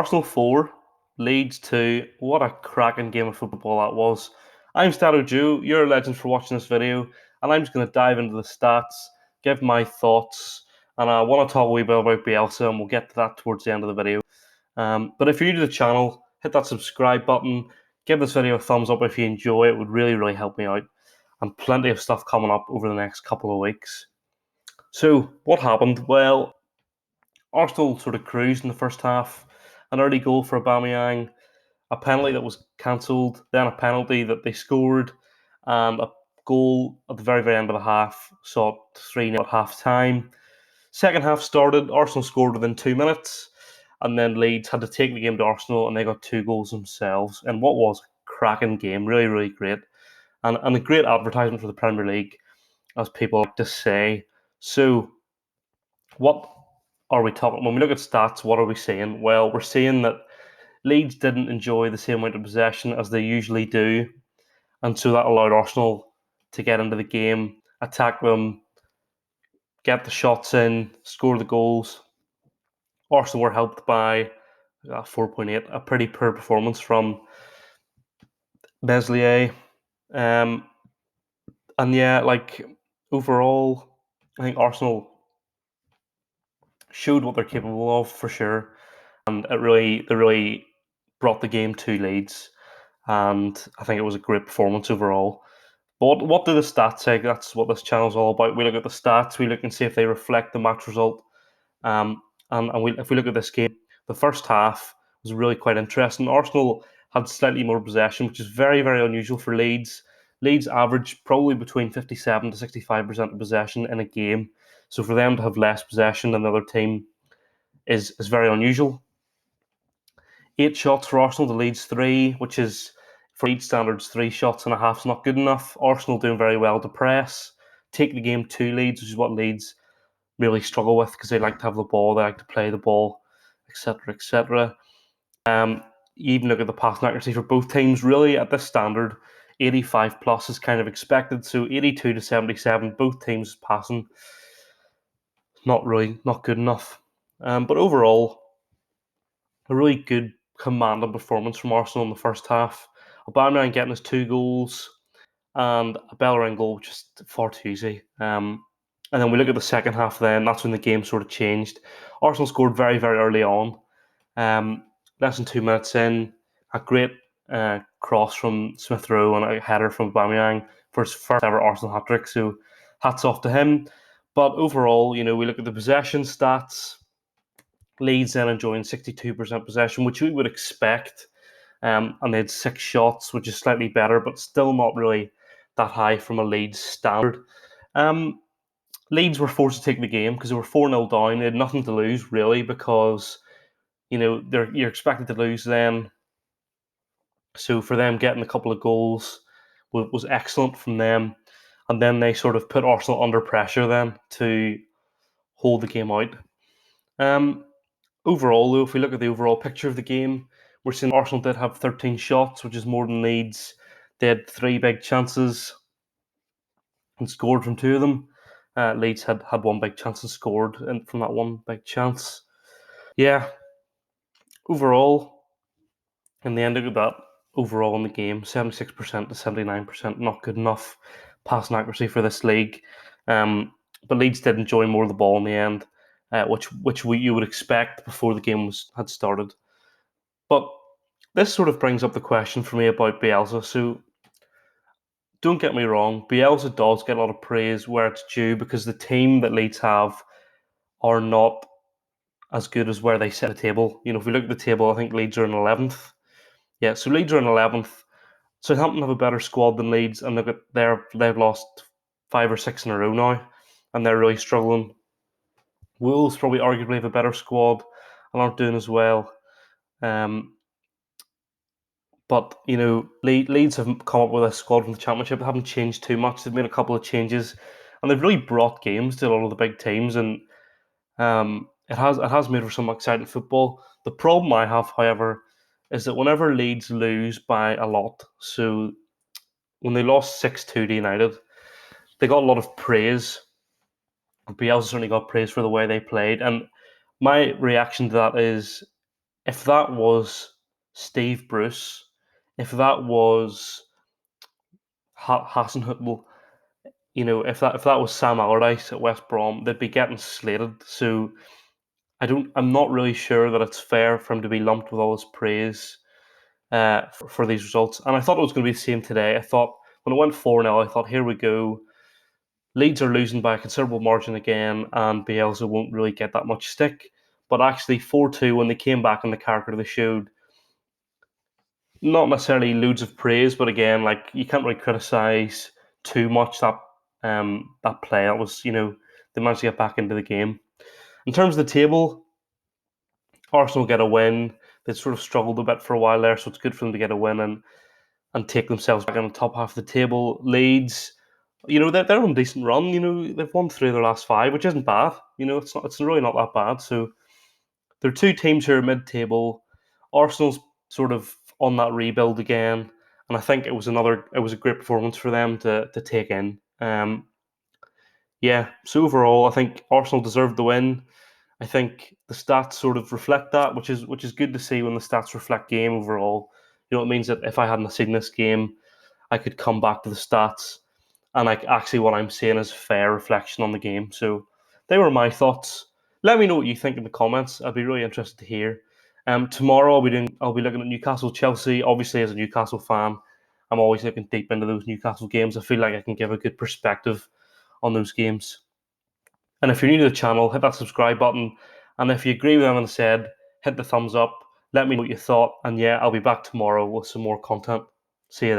Arsenal 4, Leeds 2. What a cracking game of football that was. I'm StattoJoe, you're a legend for watching this video, and I'm just going to dive into the stats, give my thoughts, and I want to talk a wee bit about Bielsa, and we'll get to that towards the end of the video. But if you're new to the channel, hit that subscribe button, give this video a thumbs up if you enjoy it. It would really, really help me out. And plenty of stuff coming up over the next couple of weeks. So, what happened? Well, Arsenal sort of cruised in the first half. An early goal for Aubameyang, a penalty that was cancelled, then a penalty that they scored, and a goal at the very, very end of the half, saw it 3-0 at half time. Second half started, Arsenal scored within 2 minutes, and then Leeds had to take the game to Arsenal, and they got 2 goals themselves. And what was a cracking game, really, really great. And a great advertisement for the Premier League, as people like to say. So, what are we talking? When we look at stats, what are we saying? Well, we're saying that Leeds didn't enjoy the same amount of possession as they usually do, and so that allowed Arsenal to get into the game, attack them, get the shots in, score the goals. Arsenal were helped by 4.8, a pretty poor performance from Meslier. And yeah, like overall, I think Arsenal showed what they're capable of for sure, and they really brought the game to Leeds, and I think it was a great performance overall. But what do the stats say? That's what this channel is all about. We look at the stats, we look and see if they reflect the match result. If we look at this game, the first half was really quite interesting. Arsenal had slightly more possession, which is very, very unusual for Leeds. Leeds averaged probably between 57 to 65% of possession in a game. So for them to have less possession than the other team is very unusual. 8 shots for Arsenal to Leeds 3, which is, for Leeds standards, 3 shots and a half is not good enough. Arsenal doing very well to press, take the game to Leeds, which is what Leeds really struggle with because they like to have the ball, they like to play the ball, etc., etc. You even look at the passing accuracy for both teams. Really, at this standard, 85 plus is kind of expected. So 82 to 77, both teams passing, not good enough. But overall, a really good commanding performance from Arsenal in the first half. Aubameyang getting his 2 goals and a Bellerin goal, just far too easy. And then we look at the second half. Then that's when the game sort of changed. Arsenal scored very, very early on. Less than 2 minutes in, a great cross from Smith Rowe and a header from Aubameyang for his first ever Arsenal hat trick. So hats off to him. But overall, we look at the possession stats. Leeds then enjoying 62% possession, which we would expect. And they had 6 shots, which is slightly better, but still not really that high from a Leeds standard. Leeds were forced to take the game because they were 4-0 down. They had nothing to lose, really, because you're expected to lose then. So for them, getting a couple of goals was excellent from them. And then they sort of put Arsenal under pressure then to hold the game out. Overall, though, if we look at the overall picture of the game, we're seeing Arsenal did have 13 shots, which is more than Leeds. They had 3 big chances and scored from 2 of them. Leeds had 1 big chance and scored from that 1 big chance. Yeah, overall, in the end of that, overall in the game, 76% to 79%, not good enough passing accuracy for this league. But Leeds did enjoy more of the ball in the end, which you would expect before the game had started. But this sort of brings up the question for me about Bielsa. So don't get me wrong, Bielsa does get a lot of praise where it's due because the team that Leeds have are not as good as where they sit at the table. If we look at the table, I think Leeds are in 11th. Yeah, so Leeds are in 11th. Southampton have a better squad than Leeds, and they've lost 5 or 6 in a row now, and they're really struggling. Wolves probably arguably have a better squad and aren't doing as well. But Leeds have come up with a squad from the Championship. They haven't changed too much. They've made a couple of changes, and they've really brought games to a lot of the big teams, and it has made for some exciting football. The problem I have, however, is that whenever Leeds lose by a lot, so when they lost 6-2 to United, they got a lot of praise. Bielsa certainly got praise for the way they played, and my reaction to that is if that was Steve Bruce, if that was Hasenhüttl, if that was Sam Allardyce at West Brom, they'd be getting slated. So I'm not really sure that it's fair for him to be lumped with all this praise for these results. And I thought it was going to be the same today. I thought when it went 4-0, I thought, here we go. Leeds are losing by a considerable margin again, and Bielsa won't really get that much stick. But actually, 4-2, when they came back in the character they showed, not necessarily loads of praise, but again, like, you can't really criticise too much that play. It was, they managed to get back into the game. In terms of the table, Arsenal get a win. They sort of struggled a bit for a while there, so it's good for them to get a win and take themselves back on the top half of the table. Leeds, they're on a decent run. They've won 3 of their last 5, which isn't bad. It's really not that bad. So there are 2 teams here mid-table. Arsenal's sort of on that rebuild again, and I think it was a great performance for them to take in. Yeah, so overall, I think Arsenal deserved the win. I think the stats sort of reflect that, which is good to see when the stats reflect game overall. It means that if I hadn't seen this game, I could come back to the stats, and like, actually what I'm saying is fair reflection on the game. So they were my thoughts. Let me know what you think in the comments. I'd be really interested to hear. Tomorrow I'll be looking at Newcastle Chelsea. Obviously, as a Newcastle fan, I'm always looking deep into those Newcastle games. I feel like I can give a good perspective on those games. And if you're new to the channel, hit that subscribe button. And if you agree with anything I said, hit the thumbs up. Let me know what you thought. And yeah, I'll be back tomorrow with some more content. See you then.